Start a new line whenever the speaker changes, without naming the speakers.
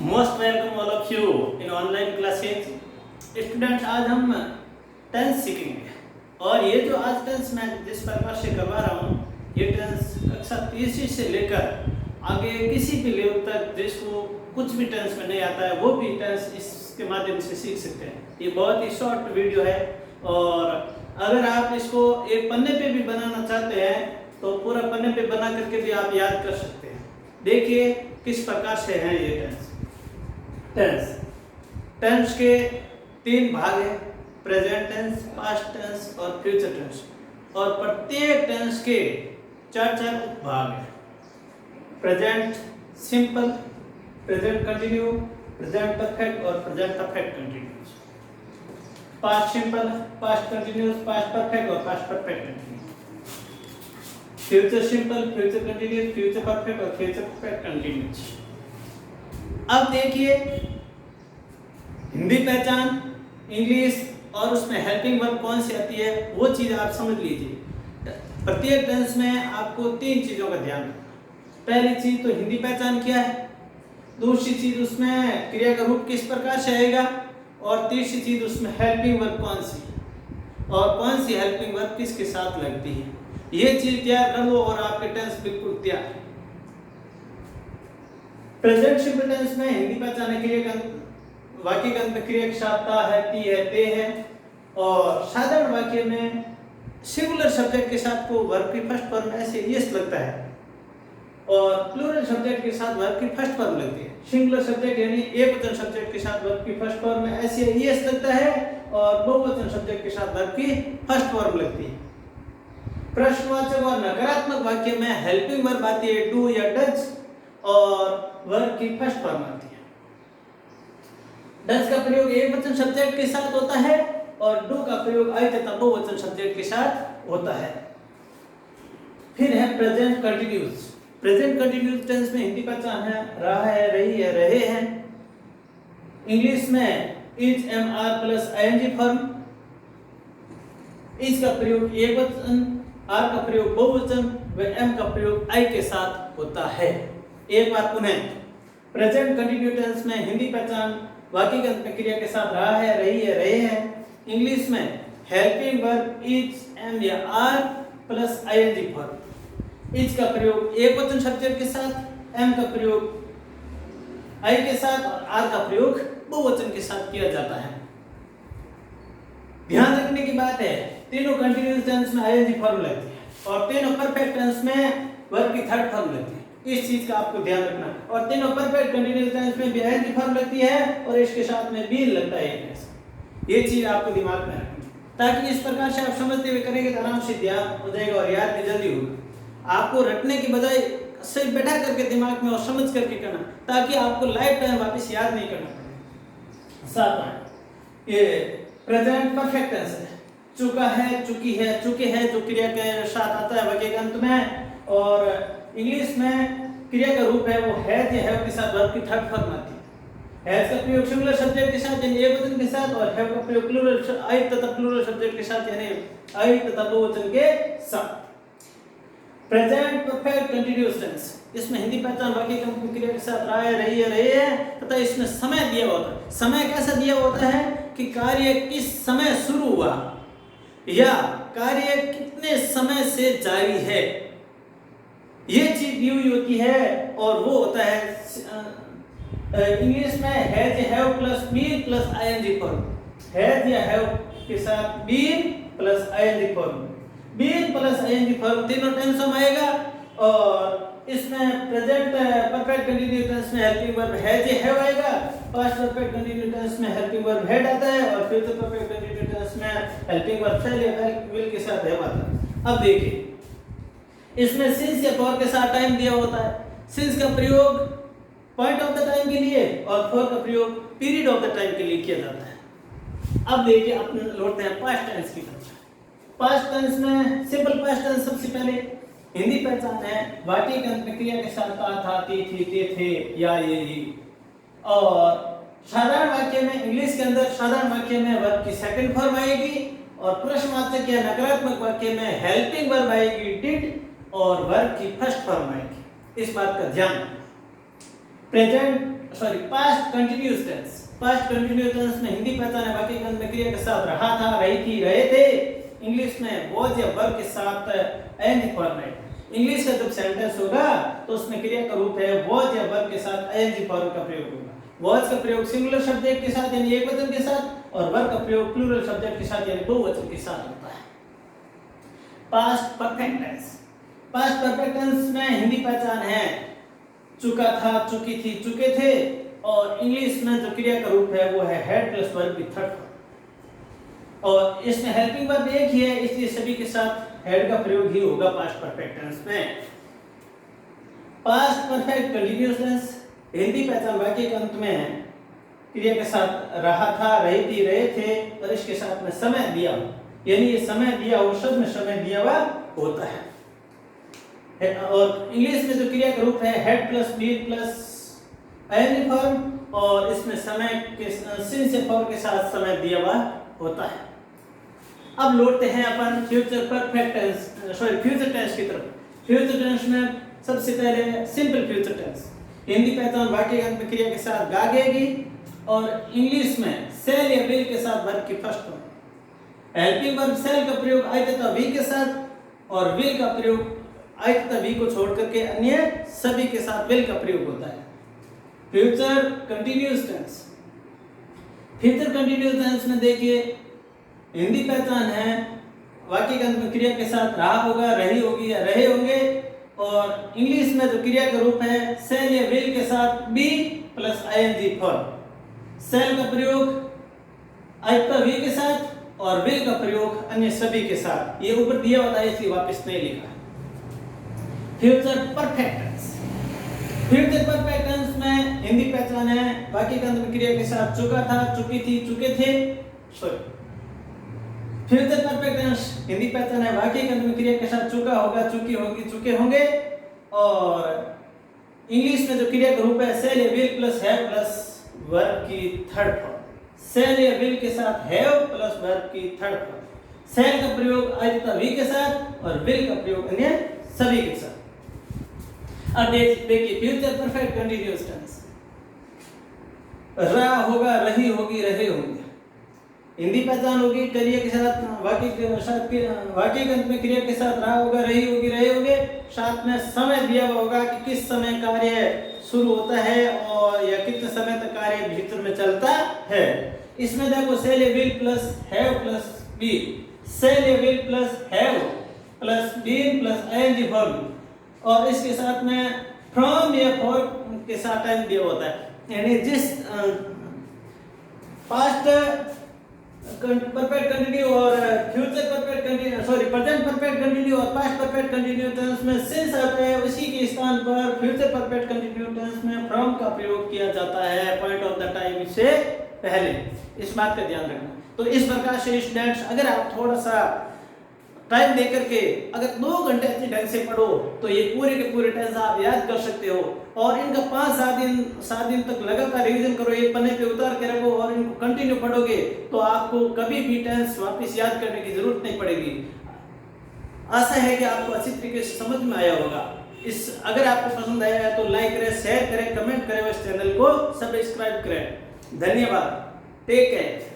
Most welcome all of you in online classes. Students, आज हम tense सीखेंगे और ये जो आज टेंस मैं जिस प्रकार से करवा रहा हूँ, ये टेंस कक्षा तीसरी से लेकर आगे किसी भी लेवल तक जिसको कुछ भी टेंस में नहीं आता है वो भी टेंस इसके माध्यम से सीख सकते हैं। ये बहुत ही शॉर्ट वीडियो है और अगर आप इसको एक पन्ने पे भी बनाना चाहते हैं तो पूरा पन्ने पे बना करके भी आप याद कर सकते हैं। देखिए किस प्रकार से है ये टेंस। टेंस के तीन भाग हैं, प्रेजेंट टेंस, पास्ट टेंस और फ्यूचर टेंस, और प्रत्येक टेंस के चार उपभाग हैं। Present simple, present continue, present perfect और present perfect continuous. Past simple, past continuous, past perfect और past perfect continuous. Future simple, future continuous, future perfect और फ्यूचर परफेक्ट कंटिन्यूअस। अब देखिए, हिंदी पहचान, इंग्लिश और उसमें हेल्पिंग वर्ब कौन सी आती है वो चीज़ आप समझ लीजिए। प्रत्येक टेंस में आपको तीन चीज़ों का ध्यान रखना। पहली चीज़ तो हिंदी पहचान क्या है, दूसरी चीज़ उसमें क्रिया का रूप किस प्रकार से आएगा, और तीसरी चीज़ उसमें हेल्पिंग वर्ब कौन सी और कौन सी हेल्पिंग वर्ब किसके साथ लगती है। ये चीज़ तैयार कर लो और आपके टेंस बिल्कुल तैयार है। प्रेजेंट सिंपल टेंस में हिंदी पहचान क्रिया का वाक्य के अंत में क्रिया के साथ ता है, ती है, ते है, और साधारण वाक्य में सिंगुलर सब्जेक्ट के साथ को वर्ब की फर्स्ट फॉर्म ऐसे यस लगता है और प्लूरल सब्जेक्ट के साथ वर्ब की फर्स्ट फॉर्म लगती है। सिंगुलर सब्जेक्ट यानी एक वचन सब्जेक्ट के साथ वर्ब की फर्स्ट फॉर्म में ऐसे यस लगता है और बहुवचन सब्जेक्ट के साथ वर्ब की फर्स्ट फॉर्म लगती है। प्रश्नवाचक और नकारात्मक वाक्य में हेल्पिंग वर्ब आती है डू या डज और वर्ब की फर्स्ट फॉर्म आती है। डज का प्रयोग एक वचन सब्जेक्ट के साथ होता है और डू का प्रयोग आई तथा बहुवचन सब्जेक्ट के साथ होता है। फिर है present continuous. Present continuous tense में हिंदी पहचान है रहा है, रही है, रहे हैं। इंग्लिश में is, am, are plus ING form. Is का प्रयोग एक वचन, आर का प्रयोग बहुवचन व एम का प्रयोग आई के साथ होता है। एक बार पुनः, प्रेजेंट कंटिन्यूअस टेंस में हिंदी पहचान वाक्य के अंत में क्रिया के साथ रहा है, रही है, रहे हैं। इंग्लिश में हेल्पिंग वर्ब इज, एम या are plus ING form. Is का प्रयोग एक वचन सब्जेक्ट के साथ, एम का प्रयोग आई के साथ और आर का प्रयोग बहुवचन के साथ किया जाता है। ध्यान रखने की बात है, तीनों कंटिन्यूअस टेंस में आईएनजी फॉर्म लगती है और तीनों परफेक्ट टेंस में वर्ब की थर्ड फॉर्म लगती है। इस चीज का आपको ध्यान रखना। और तीनों परफेक्ट कंटिन्यूअस टेंस में भी आईएनजी फॉर्म लगती है और इसके साथ में बीन लगता है। ये चीज आपको दिमाग में रखनी, ताकि इस प्रकार से आप समझते हुए करेंगे तो आराम से ध्यान हो जाएगा और याद भी जल्दी होगा। आपको रटने की बजाय सही बैठा करके दिमाग में और समझ करके करना, ताकि आपको लाइफ टाइम वापस याद नहीं करना पड़े। साथ ये प्रेजेंट परफेक्ट टेंस है, चुका है, चुकी है, चुके हैं जो क्रिया के साथ आता है वाक्य के अंत में, और इंग्लिश में क्रिया का रूप है वो हैज या हैव के साथ वर्ब की थर्ड फॉर्म आती है। हैज का प्रयोग सिंगुलर सब्जेक्ट के साथ यानी एक वचन के साथ और हैव का प्रयोग प्लूरल आई तथा प्लूरल सब्जेक्ट के साथ यानी आई तथा बहुवचन के साथ। प्रेजेंट परफेक्ट कंटीन्यूअस टेंस, इसमें हिंदी पहचान वाक्य के अंत में क्रिया के साथ रहा है, रही है, रहे हैं तथा इसमें समय दिया होता है। समय कैसा दिया होता है कि कार्य किस समय शुरू हुआ या कार्य कितने समय से जारी है, ये चीज दी हुई होती है। और वो होता है इंग्लिश में has, have plus been plus ING form. Has या हैव के साथ been plus ING form, been plus ING form तीनों टेंस में आएगा। और इसमें प्रेजेंट परफेक्ट कंटीन्यूअस टेंस में हेल्पिंग वर्ब हैज या हैव आएगा, पास्ट परफेक्ट कंटीन्यूअस टेंस में हेल्पिंग वर्ब हैड आता है और फ्यूचर परफेक्ट कंटीन्यूअस टेंस में हेल्पिंग वर्ब शैल या विल के साथ हैव आता है। अब देखिए, इसमें सिंस या फॉर के साथ टाइम दिया होता है। सिंस का प्रयोग पॉइंट ऑफ द टाइम के लिए और फॉर का प्रयोग पीरियड ऑफ द टाइम के लिए किया जाता है। अब देखिए, अपन लौटते हैं पास्ट टेंस की तरफ। पास्ट टेंस में सिंपल पास्ट टेंस सबसे पहले हिंदी पहचान है वाक्य के अंत में क्रिया के साथ था, थी, ते, थे या ये। और साधारण वाक्य में इंग्लिश के अंदर साधारण वाक्य में वर्ब की सेकंड फॉर्म आएगी और प्रश्नवाचक या नकारात्मक वाक्य में हेल्पिंग वर्ब आएगी डिड और वर्ब की फर्स्ट फॉर्म आएगी। इस बात का ध्यान। Present past continuous tense. Past continuous tense में हिंदी पहचान है वाक्य के अंत में क्रिया के साथ रहा था, रही थी, रहे थे। इंग्लिश में was या verb के साथ ing फॉर्मेट। इंग्लिश का जब सेंटेंस होगा तो उसमें क्रिया का रूप है was या verb के साथ ing फॉर्म का प्रयोग होगा। was का प्रयोग सिंगुलर शब्द के साथ यानी एक वचन के साथ, और verb का प्रयोग प्लूरल शब्द के साथ यानी दो वचन के साथ होता है। Past perfect tense. Past perfect tense में हिंदी पहचान है चुका था, चुकी थी, चुके थे, और इंग्लिश में जो क्रिया का रूप है वो है हैड प्लस वर्ब की थर्ड फॉर्म। और इसमें हेल्पिंग वर्ब एक ही है, इसलिए सभी के साथ हैड का प्रयोग ही होगा पास्ट परफेक्ट टेंस में। Past perfect continuous tense Hindi पहचान वाक्य के अंत में क्रिया के साथ रहा था, रही थी, रहे थे, और इसके साथ में समय दिया हो, यानी ये समय दिया हो शब्द में समय दिया हुआ होता है। और इंग्लिश में जो क्रिया का रूप है had plus been plus ing form, और इसमें समय के सिन से फॉर्म के साथ समय दिया हुआ होता है। अब लौटते हैं अपन future perfect tense future tense की तरफ। फ्यूचर टेंस में सबसे पहले सिंपल फ्यूचर टेंस। हिंदी पहचान वाक्य के अंत में क्रिया के साथ गागेगी, और इंग्लिश में सेल या विल के साथ वर्ब की first form. Helping verb shall का प्रयोग आई तथा वी के साथ, और विल का प्रयोग आई तथा वी को छोड़ करके अन्य सभी के साथ विल का प्रयोग होता है। Future continuous tense. Future continuous tense में देखिए हिंदी पहचान है वाक्य के अंत में क्रिया के साथ रहा होगा, रही होगी या रहे होंगे, और इंग्लिश में जो क्रिया का रूप है सेल या विल के साथ be plus ing form. Shall का प्रयोग आई तथा वी के साथ, और विल का प्रयोग अन्य सभी के साथ। ये ऊपर दिया होता है इसलिए वापस नहीं लिखा। Future perfect tense. Future perfect tense में हिंदी पहचान है वाक्य के अंत में क्रिया के साथ चुका था, चुकी थी, चुके थे। फ्यूचर परफेक्ट टेंस हिंदी पहचान है वाक्य के अंत में क्रिया के साथ चुका होगा, चुकी होगी, चुके होंगे, और इंग्लिश में जो क्रिया का रूप है सेल या will plus have plus verb की थर्ड फॉर्म। सेल या विल के साथ हैव प्लस वर्ब की थर्ड फॉर्म। सेल का प्रयोग आई तथा वी के साथ, और विल का प्रयोग अन्य सभी के साथ। अब देखिए फ्यूचर परफेक्ट कंटीन्यूअस टेंस। रहा होगा, रही होगी, रहे होंगे। हिंदी पहचान होगी क्रिया के साथ वाक्य के अंत में क्रिया के साथ रहा होगा, रही होगी, रहे होंगे, साथ में समय दिया हुआ होगा कि किस समय कार्य शुरू होता है और या कितने समय तक कार्य भीतर में चलता है। इसमें देखो सेल या will plus have plus be, shall या will plus have plus been plus ing verb, और इसके साथ में फ्रॉम या फॉर के साथ टाइम दिया होता है। यानी जिस पास्ट परफेक्ट कंटिन्यू और future perfect continue present perfect continue और पास्ट परफेक्ट कंटिन्यू टेंस में सिंस आता है, उसी के स्थान पर फ्यूचर परफेक्ट कंटिन्यू टेंस में फ्रॉम का प्रयोग किया जाता है पॉइंट ऑफ द टाइम से पहले। इस बात का ध्यान रखना। तो इस प्रकार से स्टूडेंट्स अगर आप थोड़ा सा टाइम देकर के अगर 2 घंटे अच्छे ढंग से पढ़ो तो ये पूरे के पूरे टेंस आप याद कर सकते हो, और इनका 5-7 दिन तक लगातार रिवीजन करो, एक पन्ने पे उतार के रखो और इनको कंटिन्यू पढ़ोगे तो आपको कभी भी टेंस वापस याद करने की जरूरत नहीं पड़ेगी। आशा है कि आपको अच्छी तरीके से समझ में आया होगा। अगर आपको पसंद आया है तो लाइक करें, शेयर करें, कमेंट करें, इस चैनल को सब्सक्राइब करें। धन्यवाद। Take care.